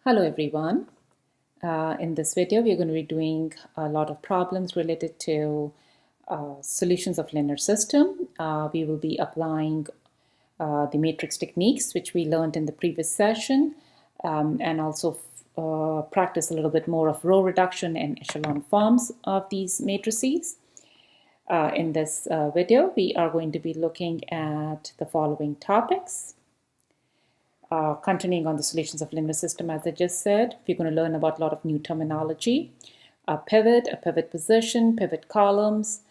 Hello everyone. In this video we're going to be doing a lot of problems related to solutions of linear system. We will be applying the matrix techniques which we learned in the previous session and also practice a little bit more of row reduction and echelon forms of these matrices. In this video we are going to be looking at the following topics. Continuing on the solutions of linear system, as I just said, we're going to learn about a lot of new terminology, a pivot position, pivot columns,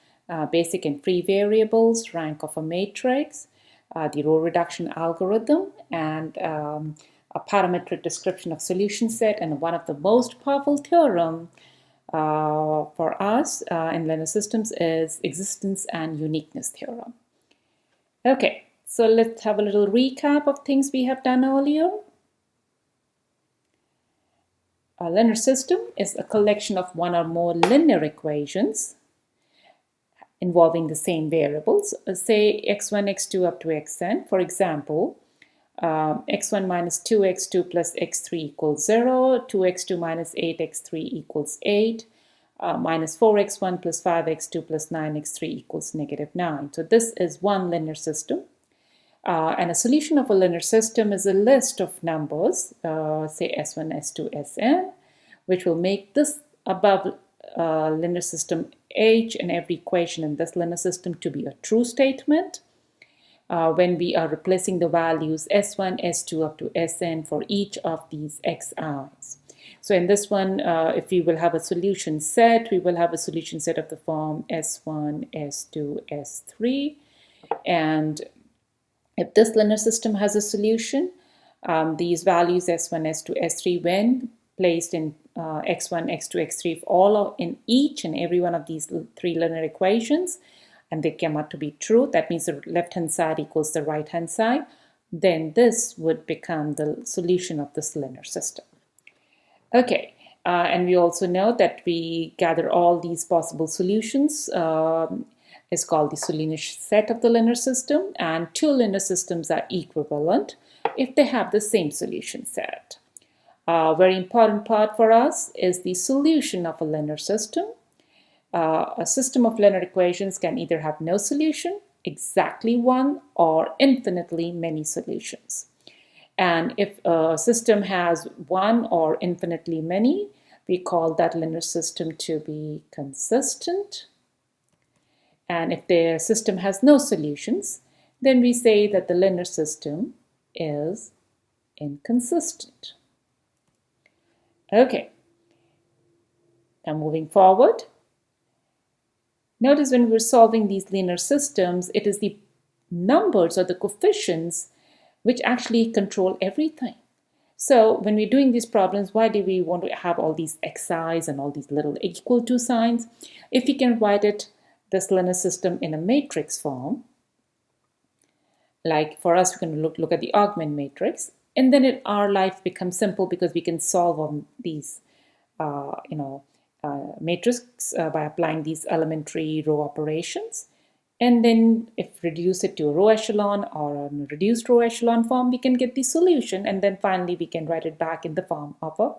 basic and free variables, rank of a matrix, the row reduction algorithm, and a parametric description of solution set, and one of the most powerful theorem for us in linear systems is existence and uniqueness theorem. Okay. So let's have a little recap of things we have done earlier. A linear system is a collection of one or more linear equations involving the same variables, say x1, x2 up to xn. For example, x1 minus 2x2 plus x3 equals 0, 2x2 minus 8x3 equals 8, minus 4x1 plus 5x2 plus 9x3 equals -9. So this is one linear system. And a solution of a linear system is a list of numbers, say S1, S2, Sn, which will make this above linear system each and every equation in this linear system to be a true statement when we are replacing the values S1, S2 up to Sn for each of these xi's. So in this one, if we will have a solution set, we will have a solution set of the form S1, S2, S3, and if this linear system has a solution, these values S1, S2, S3, when placed in x1, x2, x3, if all in each and every one of these three linear equations, and they come out to be true, that means the left-hand side equals the right-hand side, then this would become the solution of this linear system. Okay, and we also know that we gather all these possible solutions is called the solution set of the linear system, and two linear systems are equivalent if they have the same solution set. A very important part for us is the solution of a linear system. A system of linear equations can either have no solution, exactly one, or infinitely many solutions. And if a system has one or infinitely many, we call that linear system to be consistent. And if the system has no solutions, then we say that the linear system is inconsistent. Okay, now moving forward. Notice when we're solving these linear systems, it is the numbers or the coefficients which actually control everything. So when we're doing these problems, why do we want to have all these xi's and all these little equal to signs? If we can write this linear system in a matrix form, like for us, we can look at the augment matrix, and then our life becomes simple because we can solve on these matrix by applying these elementary row operations. And then if reduce it to a row echelon or a reduced row echelon form, we can get the solution, and then finally we can write it back in the form of a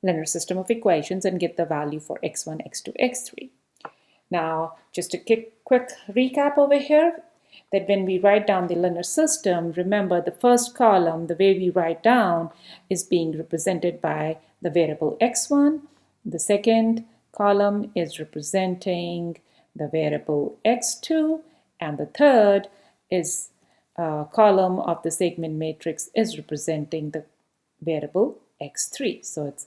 linear system of equations and get the value for x1, x2, x3. Now, just a quick recap over here, that when we write down the linear system, remember the first column, the way we write down, is being represented by the variable x1. The second column is representing the variable x2, and the third is column of the segment matrix is representing the variable x3. So it's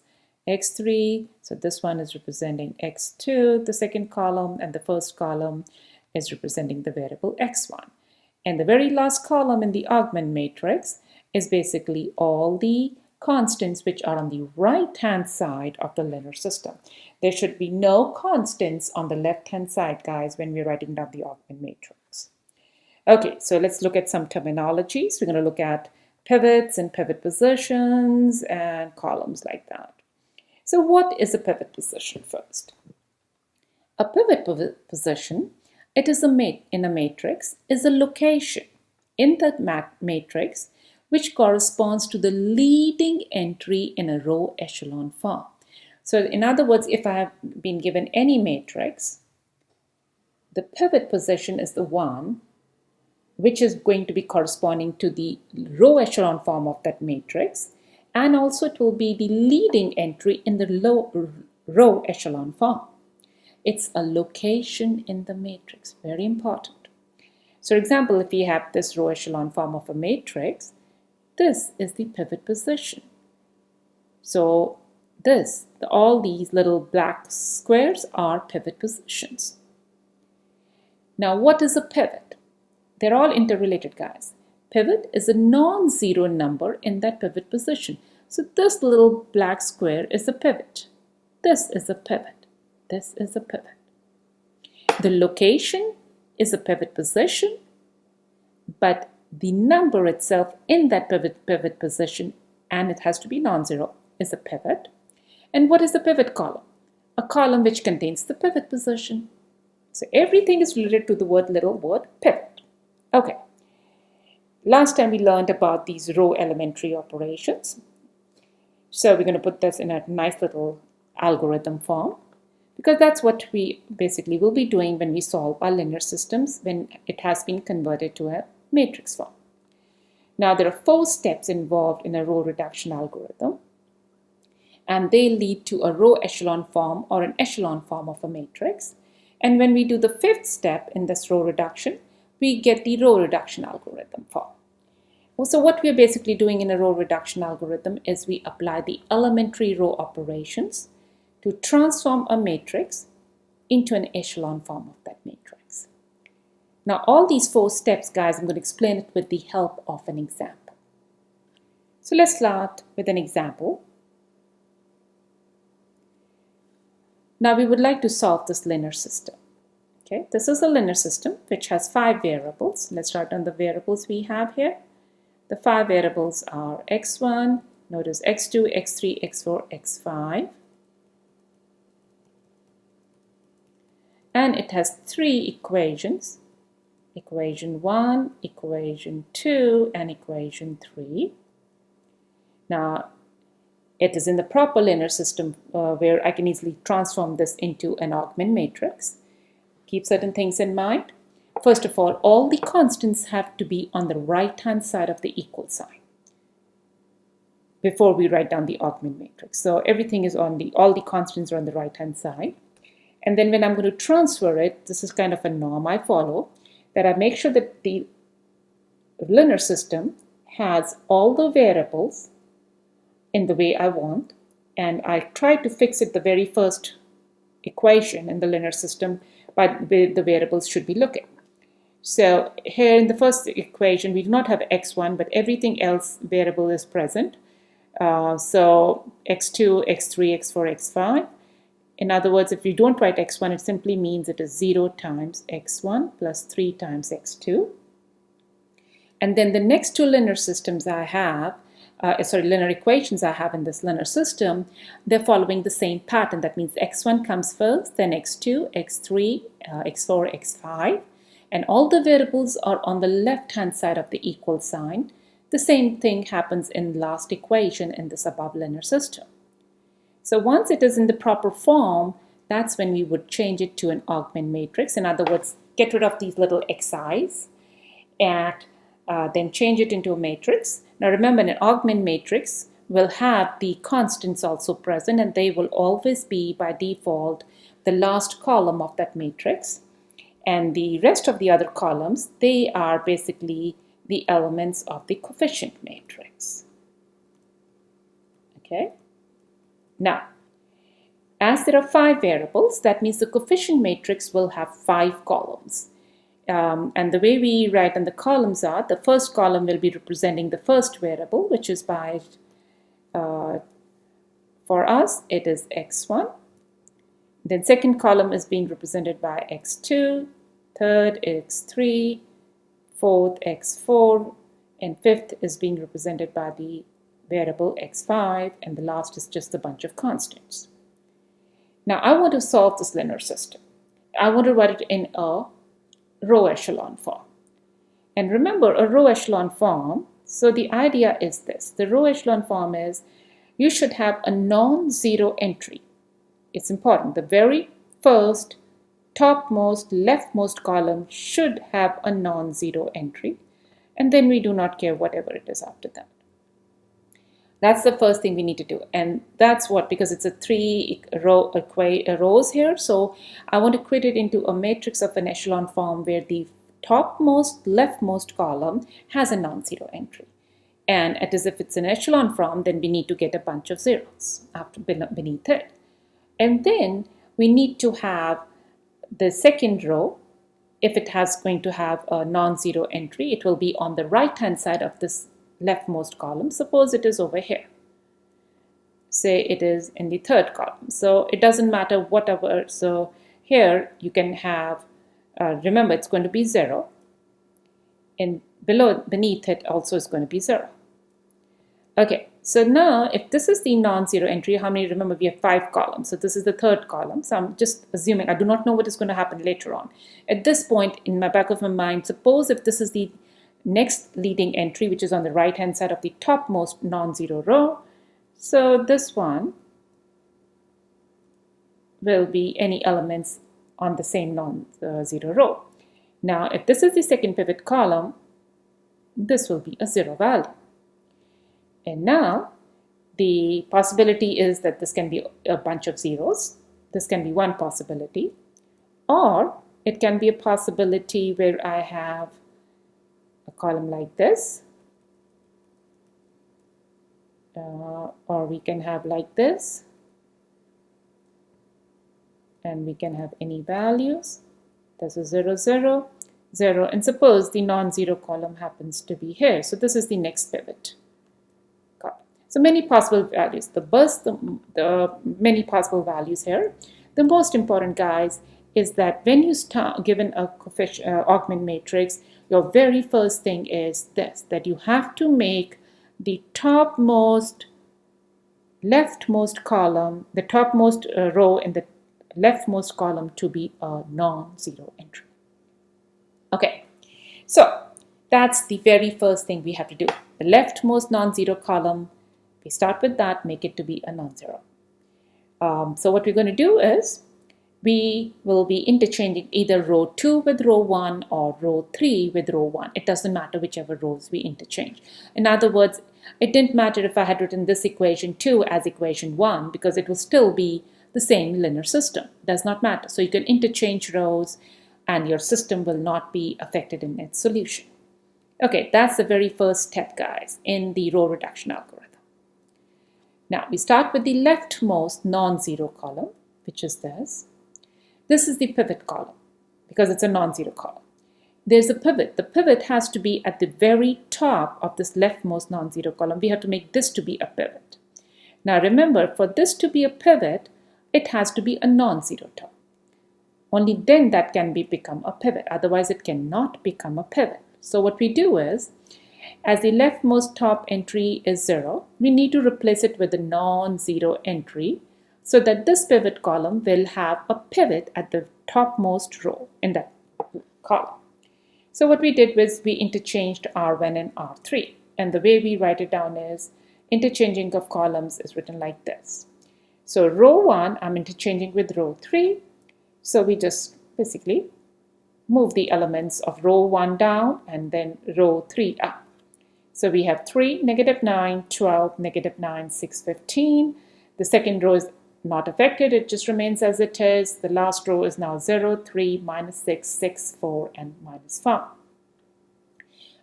x3, so this one is representing x2, the second column, and the first column is representing the variable x1. And the very last column in the augment matrix is basically all the constants which are on the right-hand side of the linear system. There should be no constants on the left-hand side, guys, when we're writing down the augment matrix. Okay, so let's look at some terminologies. We're going to look at pivots and pivot positions and columns like that. So what is a pivot position first? A pivot position, it is in a matrix, is a location in the matrix which corresponds to the leading entry in a row echelon form. So in other words, if I have been given any matrix, the pivot position is the one which is going to be corresponding to the row echelon form of that matrix, and also it will be the leading entry in the row echelon form. It's a location in the matrix, very important. So for example, if we have this row echelon form of a matrix, this is the pivot position. So all these little black squares are pivot positions. Now what is a pivot? They're all interrelated, guys. Pivot is a non-zero number in that pivot position. So this little black square is a pivot. This is a pivot. This is a pivot. The location is a pivot position, but the number itself in that pivot position, and it has to be non-zero, is a pivot. And what is the pivot column? A column which contains the pivot position. So everything is related to the little word pivot. Okay, last time we learned about these row elementary operations. So we're going to put this in a nice little algorithm form, because that's what we basically will be doing when we solve our linear systems when it has been converted to a matrix form. Now there are 4 steps involved in a row reduction algorithm, and they lead to a row echelon form or an echelon form of a matrix. And when we do the 5th step in this row reduction, we get the row reduction algorithm form. So what we are basically doing in a row reduction algorithm is we apply the elementary row operations to transform a matrix into an echelon form of that matrix. Now all these 4 steps, guys, I'm going to explain it with the help of an example. So let's start with an example. Now we would like to solve this linear system. Okay, this is a linear system which has 5 variables. Let's start on the variables we have here. The 5 variables are x1, notice x2, x3, x4, x5. And it has 3 equations. Equation 1, equation 2, and equation 3. Now, it is in the proper linear system where I can easily transform this into an augment matrix. Keep certain things in mind. First of all the constants have to be on the right-hand side of the equal sign before we write down the augment matrix. So everything is all the constants are on the right-hand side. And then when I'm going to transfer it, this is kind of a norm I follow, that I make sure that the linear system has all the variables in the way I want, and I try to fix it the very first equation in the linear system by where the variables should be looking. So here in the first equation, we do not have x1, but everything else variable is present. So x2, x3, x4, x5. In other words, if you don't write x1, it simply means it is 0 times x1 plus 3 times x2. And then the next 2 linear systems I have, linear equations I have in this linear system, they're following the same pattern. That means x1 comes first, then x2, x3, x4, x5. And all the variables are on the left-hand side of the equal sign. The same thing happens in the last equation in this above linear system. So once it is in the proper form, that's when we would change it to an augment matrix. In other words, get rid of these little xi's and then change it into a matrix. Now remember, an augment matrix will have the constants also present, and they will always be by default the last column of that matrix. And the rest of the other columns, they are basically the elements of the coefficient matrix. Okay. Now, as there are 5 variables, that means the coefficient matrix will have 5 columns. And the way we write on the columns are, the first column will be representing the first variable, which is by, for us, it is x1. Then second column is being represented by x2, third x3, fourth x4, and fifth is being represented by the variable x5, and the last is just a bunch of constants. Now I want to solve this linear system. I want to write it in a row echelon form. And remember, a row echelon form So the idea is this. The row echelon form is you should have a non-zero entry. It's important. The very first topmost leftmost column should have a non-zero entry, and then we do not care whatever it is after that. That's the first thing we need to do, and that's what, because it's a rows here, so I want to put it into a matrix of an echelon form where the topmost leftmost column has a non-zero entry. And as if it's an echelon form, then we need to get a bunch of zeros after beneath it. And then we need to have the second row. If it has going to have a non-zero entry, it will be on the right hand side of this leftmost column. Suppose it is over here. Say it is in the third column. So it doesn't matter whatever. So here you can have, remember it's going to be 0. And beneath it also is going to be 0. Okay, so now if this is the non-zero entry, how many? Remember we have 5 columns. So this is the third column. So I'm just assuming, I do not know what is going to happen later on. At this point in my back of my mind, suppose if this is the next leading entry, which is on the right hand side of the topmost non-zero row. So this one will be any elements on the same non-zero row. Now if this is the second pivot column, this will be a 0 value. And now the possibility is that this can be a bunch of zeros. This can be one possibility, or it can be a possibility where I have a column like this, or we can have like this, and we can have any values. This is 0, 0, 0, and suppose the non-zero column happens to be here. So this is the next pivot. So many possible values, the many possible values here. The most important, guys, is that when you start given a augment matrix, your very first thing is this, that you have to make the topmost leftmost column, the topmost row in the leftmost column to be a non-zero entry. Okay, so that's the very first thing we have to do. The leftmost non-zero column, we start with that, make it to be a non-zero. So what we're going to do is we will be interchanging either row 2 with row 1 or row 3 with row 1. It doesn't matter whichever rows we interchange. In other words, it didn't matter if I had written this equation 2 as equation 1, because it will still be the same linear system. It does not matter. So you can interchange rows and your system will not be affected in its solution. Okay, that's the very first step, guys, in the row reduction algorithm. Now we start with the leftmost non-zero column, which is this. This is the pivot column because it's a non-zero column. There's a pivot. The pivot has to be at the very top of this leftmost non-zero column. We have to make this to be a pivot. Now remember, for this to be a pivot, it has to be a non-zero term. Only then that can become a pivot. Otherwise, it cannot become a pivot. So what we do is, as the leftmost top entry is 0, we need to replace it with a non-zero entry so that this pivot column will have a pivot at the topmost row in that column. So what we did was we interchanged R1 and R3. And the way we write it down is interchanging of columns is written like this. So row 1, I'm interchanging with row 3. So we just basically move the elements of row 1 down and then row 3 up. So we have 3, -9, 12, -9, 6, 15. The second row is not affected, it just remains as it is. The last row is now 0, 3, -6, 6, 4, and -5.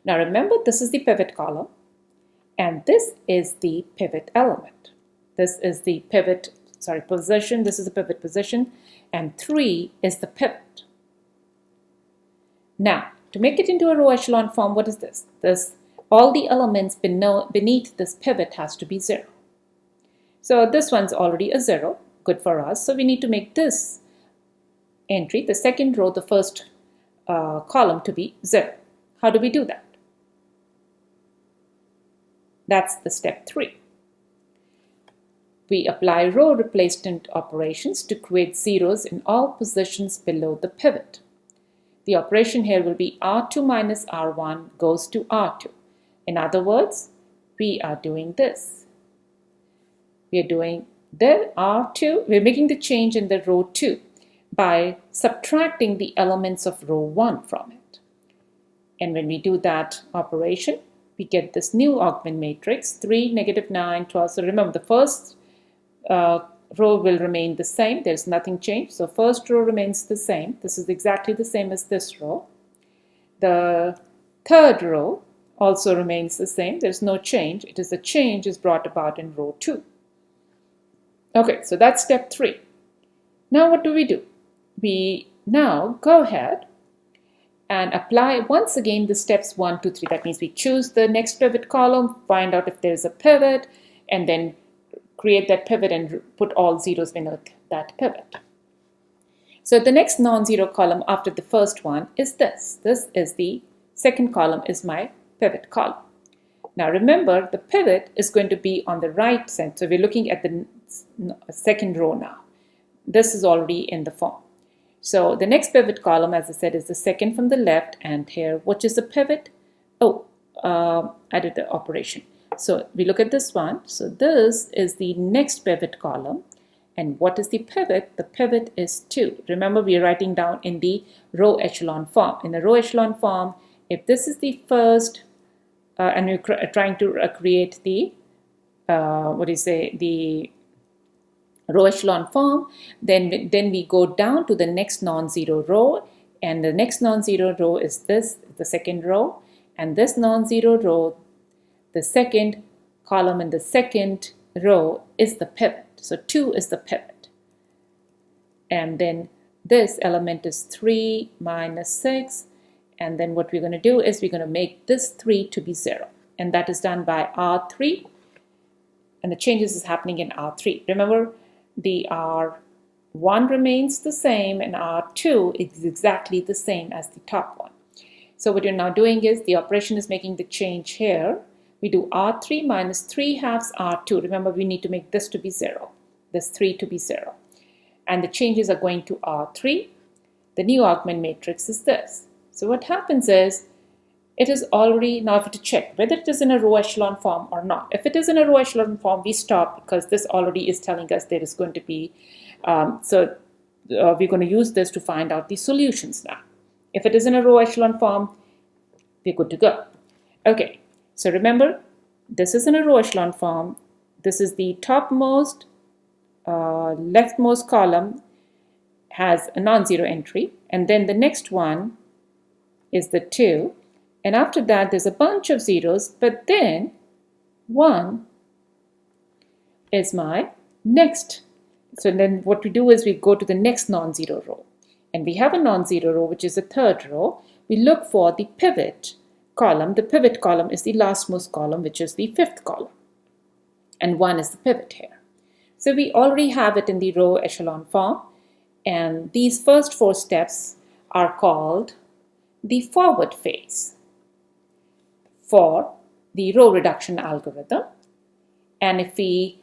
Now remember, this is the pivot column, and this is the pivot element. This is the pivot, position, this is the pivot position, and 3 is the pivot. Now, to make it into a row echelon form, what is this? All the elements beneath this pivot has to be 0. So this one's already a 0, good for us. So we need to make this entry, the second row, the first column, to be 0. How do we do that? That's the step 3. We apply row replacement operations to create zeros in all positions below the pivot. The operation here will be R2 minus R1 goes to R2. In other words, we are doing this. We are doing there are 2. We're making the change in the row 2 by subtracting the elements of row 1 from it. And when we do that operation, we get this new augment matrix 3, -9, 12. So remember, the first row will remain the same. There's nothing changed. So first row remains the same. This is exactly the same as this row. The third row also remains the same. There's no change. It is the change is brought about in row 2. Okay, so that's step 3. Now what do? We now go ahead and apply once again the steps 1, 2, 3. That means we choose the next pivot column, find out if there's a pivot, and then create that pivot and put all zeros beneath that pivot. So the next non-zero column after the first one is this. This is the second column, is my pivot column. Now remember, the pivot is going to be on the right side. So we're looking at the second row now. This is already in the form. So the next pivot column, as I said, is the second from the left. And here, what is the pivot? Oh, I did the operation. So we look at this one. So this is the next pivot column. And what is the pivot? The pivot is 2. Remember, we are writing down in the row echelon form. In the row echelon form, if this is the first, and we're trying to create the, the row echelon form, then we go down to the next non-zero row, and the next non-zero row is this, the second row, and this non-zero row, the second column in the second row is the pivot. So 2 is the pivot. And then this element is 3 minus 6. And then what we're going to do is we're going to make this 3 to be 0. And that is done by R3. And the changes is happening in R3. Remember, the R1 remains the same and R2 is exactly the same as the top one. So what you're now doing is the operation is making the change here. We do R3 minus 3 halves R2. Remember, we need to make this to be 0, this 3 to be 0. And the changes are going to R3. The new augment matrix is this. So what happens is, it is already, now I have to check whether it is in a row echelon form or not. If it is in a row echelon form, we stop because this already is telling us there is going to be, we're going to use this to find out the solutions now. If it is in a row echelon form, we're good to go. Okay. So remember, this is in a row echelon form. This is the topmost, leftmost column has a non-zero entry. And then the next one is the 2. And after that, there's a bunch of zeros. But then 1 is my next. So then what we do is we go to the next non-zero row. And we have a non-zero row, which is the third row. We look for the pivot column. The pivot column is the lastmost column, which is the fifth column. And 1 is the pivot here. So we already have it in the row echelon form. And these first 4 steps are called the forward phase for the row reduction algorithm. And if we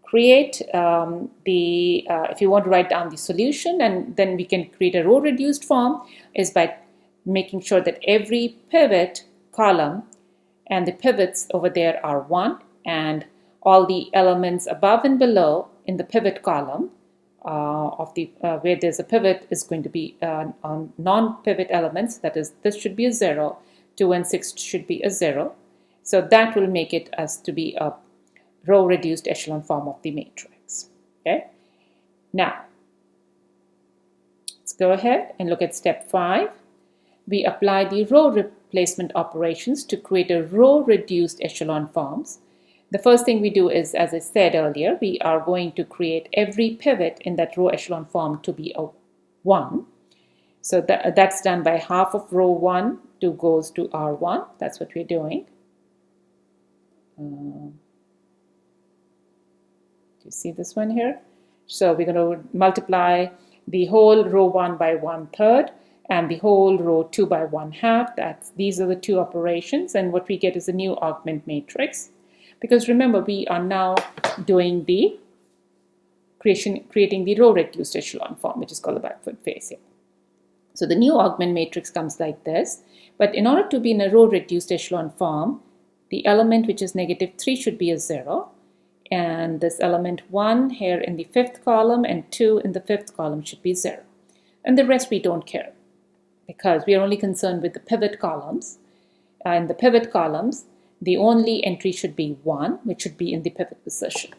create if you want to write down the solution, and then we can create a row reduced form, is by making sure that every pivot column and the pivots over there are 1, and all the elements above and below in the pivot column of the where there's a pivot is going to be on non-pivot elements. That is, this should be a 0, 2 and 6 should be a 0. So that will make it as to be a row reduced echelon form of the matrix. Okay. Now let's go ahead and look at step 5. We apply the row replacement operations to create a row reduced echelon forms. The first thing we do is, as I said earlier, we are going to create every pivot in that row echelon form to be a 1. So that's done by half of row 1 to goes to R1. That's what we're doing. Do you see this one here? So we're going to multiply the whole row 1 by 1/3 and the whole row 2 by 1/2. These are the 2 operations, and what we get is a new augment matrix. Because remember, we are now doing the creating the row reduced echelon form, which is called the backward phase here. So the new augment matrix comes like this. But in order to be in a row reduced echelon form, the element which is -3 should be a 0. And this element 1 here in the 5th column and 2 in the 5th column should be 0. And the rest we don't care, because we are only concerned with the pivot columns. In the pivot columns, the only entry should be 1, which should be in the pivot position.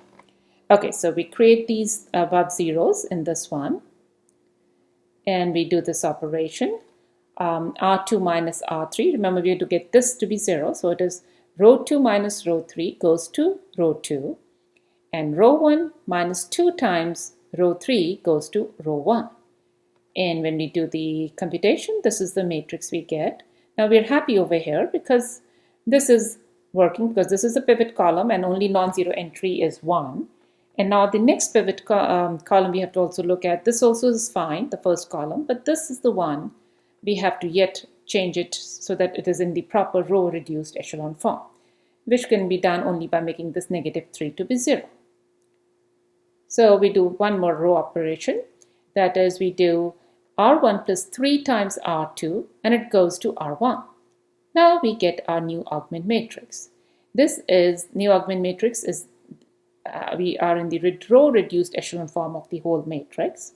Okay, so we create these above zeros in this one, and we do this operation. R2 minus R3, remember we have to get this to be 0, so it is row 2 minus row 3 goes to row 2, and row 1 minus 2 times row 3 goes to row 1. And when we do the computation, this is the matrix we get. Now we're happy over here because this is working, because this is a pivot column and only non-zero entry is 1. And now the next pivot column we have to also look at. This also is fine, the first column, but this is the one we have to yet change it so that it is in the proper row reduced echelon form, which can be done only by making this -3 to be 0. So we do one more row operation. That is, we do R1 plus 3 times R2, and it goes to R1. Now we get our new augment matrix. This is new augment matrix is we are in the row reduced echelon form of the whole matrix.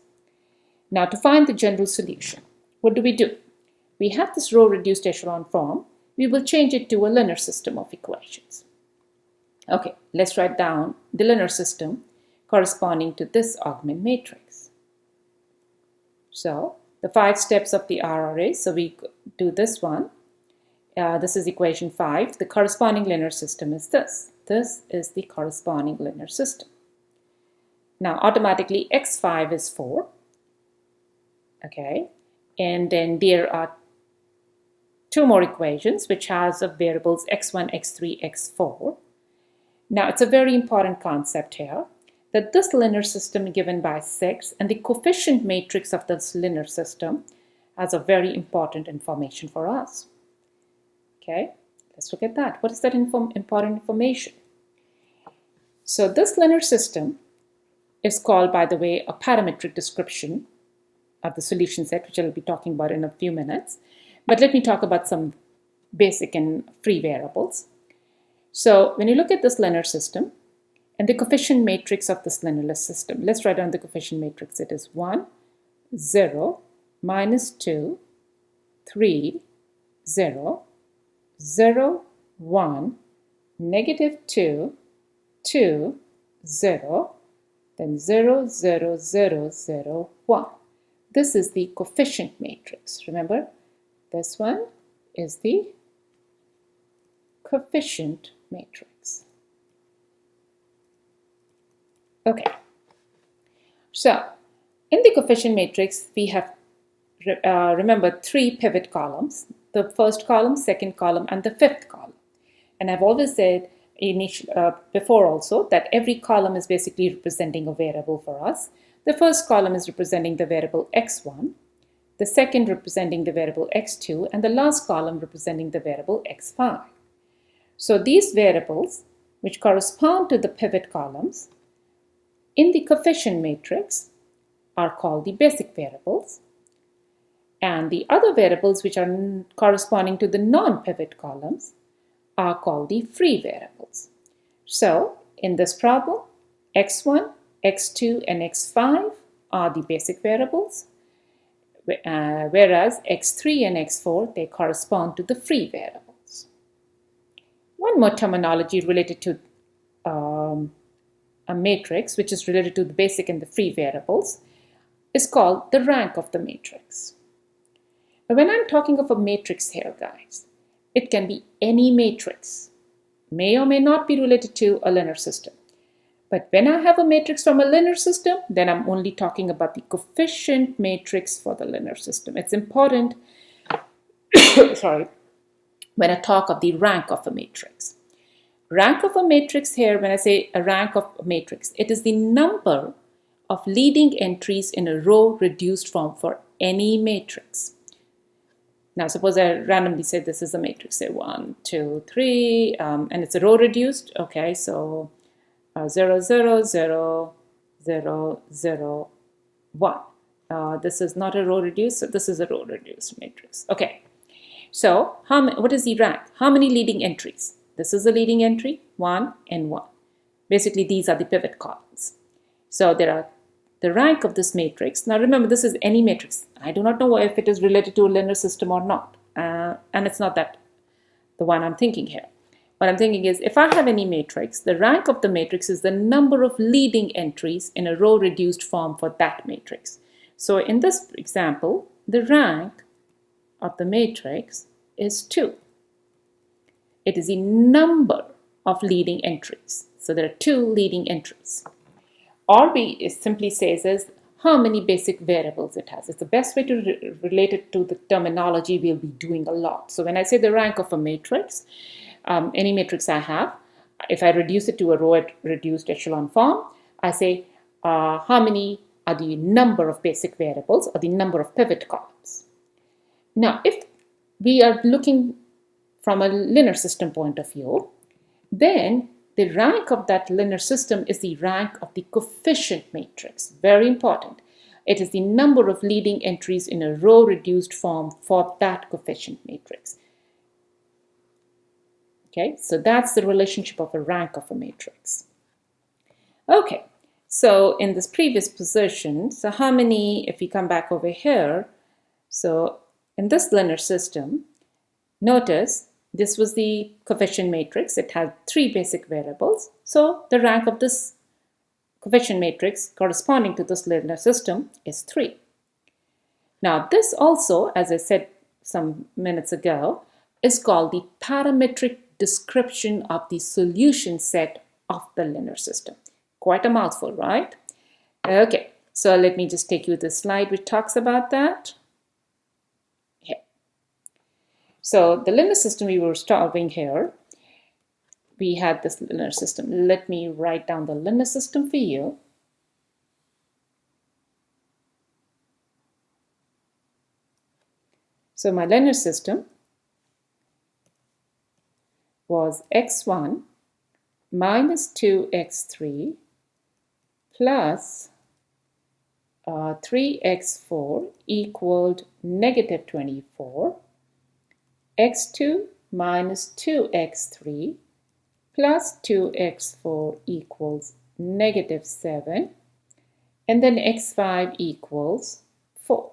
Now to find the general solution, what do? We have this row reduced echelon form. We will change it to a linear system of equations. Okay, let's write down the linear system corresponding to this augment matrix. So the 5 steps of the RRA, so we do this one. This is equation 5. The corresponding linear system is this. This is the corresponding linear system. Now automatically x5 is 4. Okay, and then there are 2 more equations which has of variables x1, x3, x4. Now it's a very important concept here, that this linear system given by 6 and the coefficient matrix of this linear system has a very important information for us. Okay, let's look at that. What is that important information? So this linear system is called, by the way, a parametric description of the solution set, which I'll be talking about in a few minutes. But let me talk about some basic and free variables. So when you look at this linear system, and the coefficient matrix of this linear system, let's write down the coefficient matrix. It is 1, 0, -2, 3, 0, 0, 1, -2, 2, 0, then 0, 0, 0, 0, 1. This is the coefficient matrix. Remember, this one is the coefficient matrix. Okay, so in the coefficient matrix, we have, remember, 3 pivot columns, the first column, second column, and the 5th column. And I've always said before also that every column is basically representing a variable for us. The first column is representing the variable x1, the second representing the variable x2, and the last column representing the variable x5. So these variables, which correspond to the pivot columns, in the coefficient matrix are called the basic variables, and the other variables which are corresponding to the non-pivot columns are called the free variables. So in this problem, x1, x2, and x5 are the basic variables, whereas x3 and x4, they correspond to the free variables. One more terminology related to a matrix, which is related to the basic and the free variables, is called the rank of the matrix. Now, when I'm talking of a matrix here, guys, it can be any matrix, may or may not be related to a linear system. But when I have a matrix from a linear system, then I'm only talking about the coefficient matrix for the linear system. It's important, sorry, when I talk of the rank of a matrix. Rank of a matrix here, when I say a rank of a matrix, it is the number of leading entries in a row reduced form for any matrix. Now, suppose I randomly say this is a matrix, say 1, 2, 3, and it's a row reduced. Okay, so 0, 0, 0, 0, 0, 1. This is not a row reduced, so this is a row reduced matrix. Okay, so what is the rank? How many leading entries? This is the leading entry, 1 and 1. Basically, these are the pivot columns. So there are the rank of this matrix. Now remember, this is any matrix. I do not know if it is related to a linear system or not. And it's not that the one I'm thinking here. What I'm thinking is, if I have any matrix, the rank of the matrix is the number of leading entries in a row reduced form for that matrix. So in this example, the rank of the matrix is 2. It is the number of leading entries. So there are 2 leading entries. Or we simply says is how many basic variables it has. It's the best way to relate it to the terminology we'll be doing a lot. So when I say the rank of a matrix, any matrix I have, if I reduce it to a row reduced echelon form, I say how many are the number of basic variables or the number of pivot columns. Now, if we are looking from a linear system point of view, then the rank of that linear system is the rank of the coefficient matrix. Very important. It is the number of leading entries in a row reduced form for that coefficient matrix. Okay, so that's the relationship of a rank of a matrix. Okay, so in this previous position, so how many, if we come back over here, so in this linear system, notice this was the coefficient matrix. It had 3 basic variables. So the rank of this coefficient matrix corresponding to this linear system is 3. Now this also, as I said some minutes ago, is called the parametric description of the solution set of the linear system. Quite a mouthful, right? Okay, so let me just take you to the slide which talks about that. Here. So the linear system we were solving here, we had this linear system. Let me write down the linear system for you. So my linear system was x1 minus 2x3 plus 3x4 equaled negative 24, x2 minus 2x3 plus 2x4 equals negative 7, and then x5 equals 4.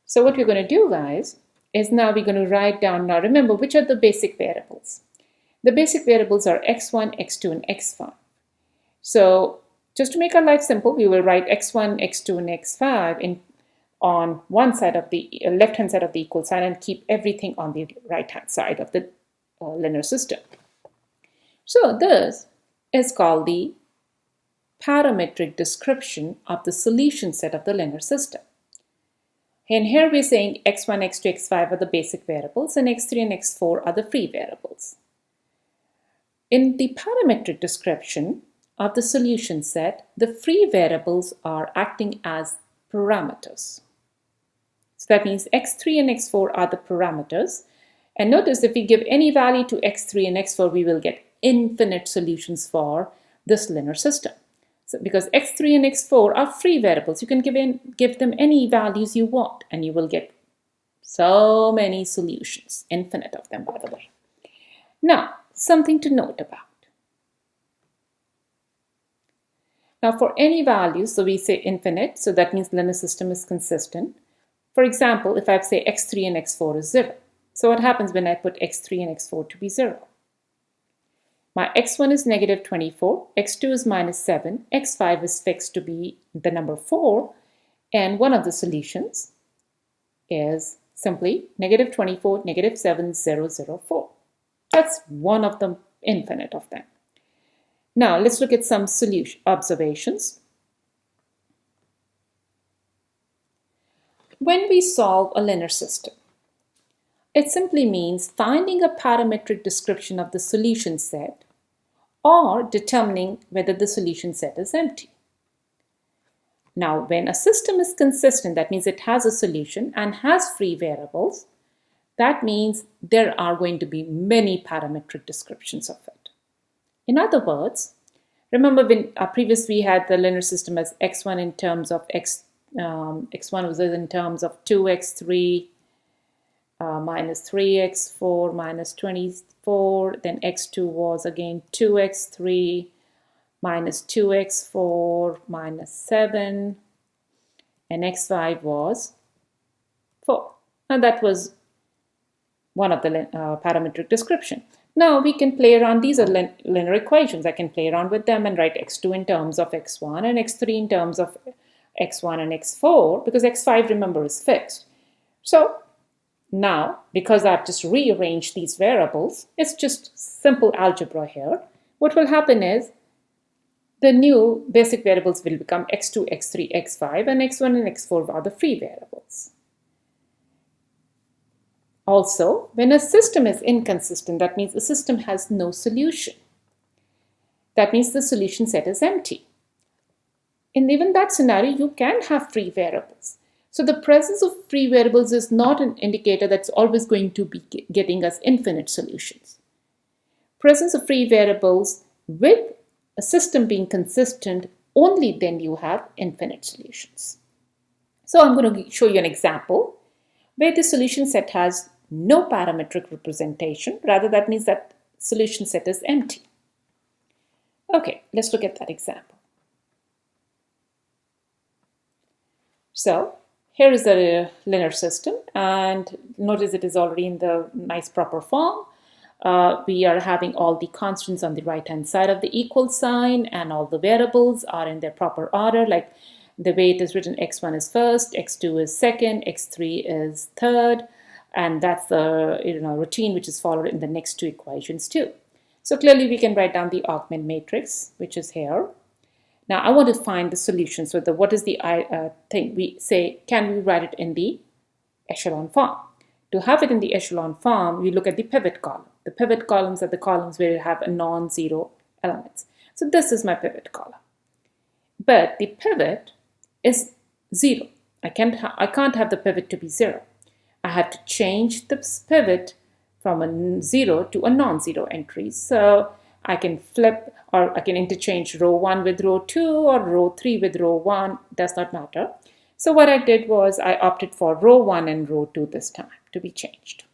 So what we're going to do, guys, is now we're going to write down, now remember, which are the basic variables? The basic variables are x1, x2, and x5. So just to make our life simple, we will write x1, x2, and x5 on one side of the left-hand side of the equal sign and keep everything on the right-hand side of the linear system. So this is called the parametric description of the solution set of the linear system. And here we're saying x1, x2, x5 are the basic variables and x3 and x4 are the free variables. In the parametric description of the solution set, the free variables are acting as parameters. So that means x3 and x4 are the parameters. And notice if we give any value to x3 and x4, we will get infinite solutions for this linear system. So because x3 and x4 are free variables, you can give them any values you want and you will get so many solutions, infinite of them, by the way. Now, something to note about. Now for any value, so we say infinite, so that means linear system is consistent. For example, if I say x3 and x4 is 0. So what happens when I put x3 and x4 to be 0? My x1 is negative 24, x2 is minus 7, x5 is fixed to be the number 4, and one of the solutions is simply negative 24, negative 7, 0, 0, 4. That's one of the infinite of them. Now let's look at some solution observations. When we solve a linear system, it simply means finding a parametric description of the solution set or determining whether the solution set is empty. Now, when a system is consistent, that means it has a solution and has free variables. That means there are going to be many parametric descriptions of it. In other words, remember when previously we had the linear system as x1 in terms of x x1 was in terms of 2x3 minus 3x4 minus 24. Then x2 was again 2x3 minus 2x4 minus 7. And x5 was 4. And that was one of the parametric description. Now we can play around. These are linear equations. I can play around with them and write x2 in terms of x1 and x3 in terms of x1 and x4, because x5, remember, is fixed. So now, because I've just rearranged these variables, it's just simple algebra here. What will happen is the new basic variables will become x2, x3, x5, and x1 and x4 are the free variables. Also, when a system is inconsistent, that means the system has no solution. That means the solution set is empty. In even that scenario, you can have free variables. So the presence of free variables is not an indicator that's always going to be getting us infinite solutions. Presence of free variables with a system being consistent, only then you have infinite solutions. So I'm going to show you an example where the solution set has no parametric representation. Rather, that means that solution set is empty. Okay, let's look at that example. So here is the linear system, and notice it is already in the nice proper form. We are having all the constants on the right hand side of the equal sign, and all the variables are in their proper order, like the way it is written. x1 is first, x2 is second, x3 is third, and that's the routine which is followed in the next two equations too. So clearly we can write down the augment matrix, which is here. Now I want to find the solution. So what is the thing? We say, can we write it in the echelon form? To have it in the echelon form, we look at the pivot column. The pivot columns are the columns where you have a non-zero elements. So this is my pivot column. But the pivot is 0. I can't have the pivot to be 0. I have to change the pivot from a 0 to a non-zero entry. So I can flip, or I can interchange row 1 with row 2 or row 3 with row 1, does not matter. So what I did was I opted for row 1 and row 2 this time to be changed.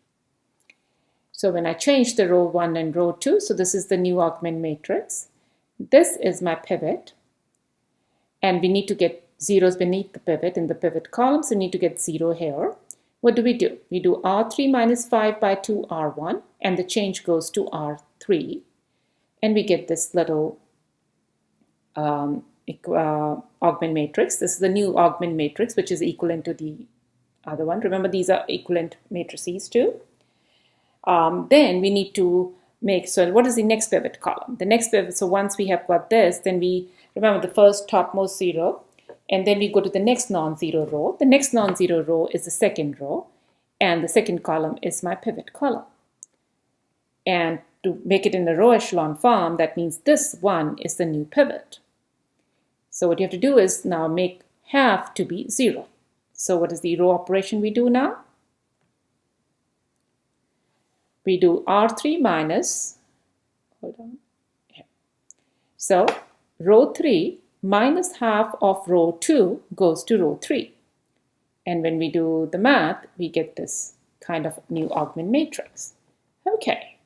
So when I changed the row 1 and row 2, so this is the new augment matrix. This is my pivot, and we need to get zeros beneath the pivot in the pivot column, so we need to get 0 here. What do? We do R3 minus 5 by 2 R1, and the change goes to R3. And we get this little augment matrix. This is the new augment matrix, which is equivalent to the other one. Remember, these are equivalent matrices too. Then we need to make, so what is the next pivot column? The next pivot, so once we have got this, then we remember the first topmost 0, and then we go to the next non-zero row. The next non-zero row is the second row, and the second column is my pivot column. And to make it in a row echelon form, that means this one is the new pivot. So what you have to do is now make half to be 0. So what is the row operation we do now? We do R3 minus, hold on, here. So row 3 minus half of row 2 goes to row 3. And when we do the math, we get this kind of new augment matrix. Okay.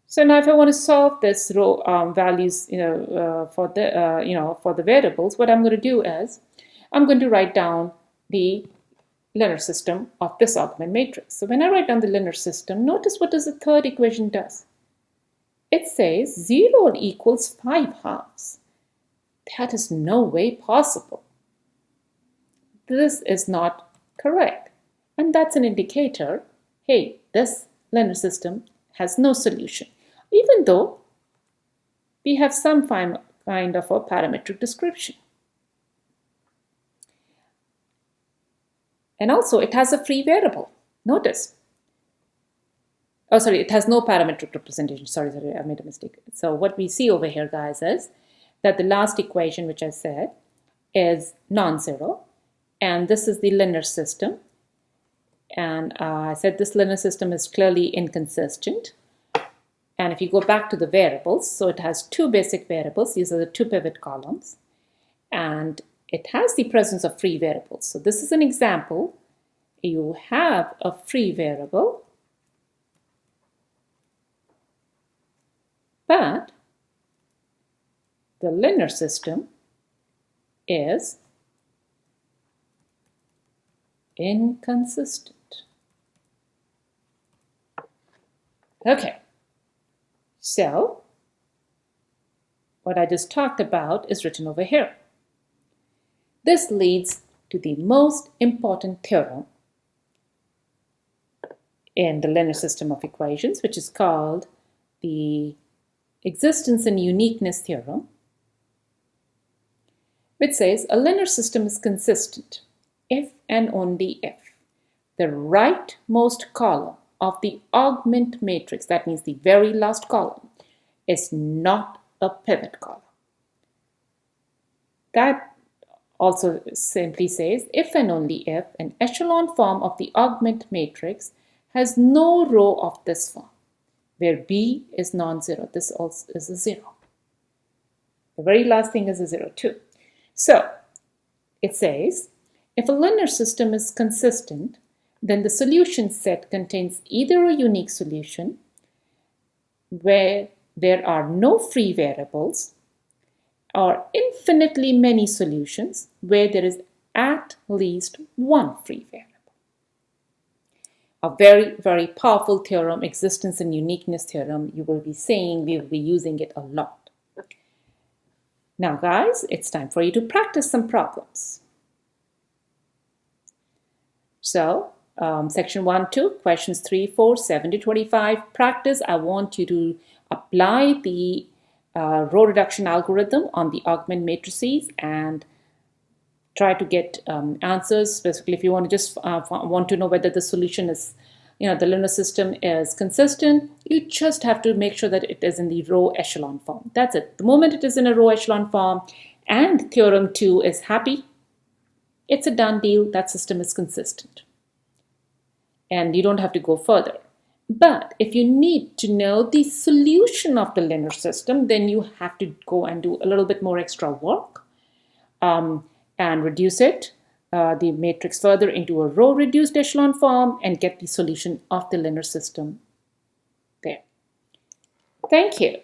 So now if I want to solve this row values, for the variables, what I'm going to do is I'm going to write down the linear system of this augment matrix. So when I write down the linear system, notice what does the third equation does. It says 0 equals 5 halves. That is no way possible. This is not correct. And that's an indicator, hey, this linear system has no solution, even though we have some kind of a parametric description. And also it has a free variable. Notice. Oh, sorry, it has no parametric representation. Sorry, I made a mistake. So what we see over here, guys, is that the last equation, which I said, is non-zero. And this is the linear system. And I said this linear system is clearly inconsistent. And if you go back to the variables, so it has two basic variables. These are the two pivot columns. And it has the presence of free variables. So this is an example. You have a free variable, but the linear system is inconsistent. Okay, so what I just talked about is written over here. This leads to the most important theorem in the linear system of equations, which is called the existence and uniqueness theorem, which says a linear system is consistent if and only if the rightmost column of the augment matrix, that means the very last column, is not a pivot column. That also simply says if and only if an echelon form of the augment matrix has no row of this form, where B is non-zero. This also is a 0. The very last thing is a 0 too. So it says if a linear system is consistent, then the solution set contains either a unique solution where there are no free variables, or infinitely many solutions where there is at least one free variable. A very, very powerful theorem, existence and uniqueness theorem. You will be saying, we will be using it a lot. Now guys, it's time for you to practice some problems. So, section 1-2, questions 3, 4, 7 to 25. Practice. I want you to apply the row reduction algorithm on the augment matrices and try to get answers. Specifically, if you want to just want to know whether the solution is, the linear system is consistent, you just have to make sure that it is in the row echelon form. That's it. The moment it is in a row echelon form and theorem 2 is happy, it's a done deal. That system is consistent. And you don't have to go further. But if you need to know the solution of the linear system, then you have to go and do a little bit more extra work and reduce it, the matrix further into a row reduced echelon form and get the solution of the linear system there. Thank you.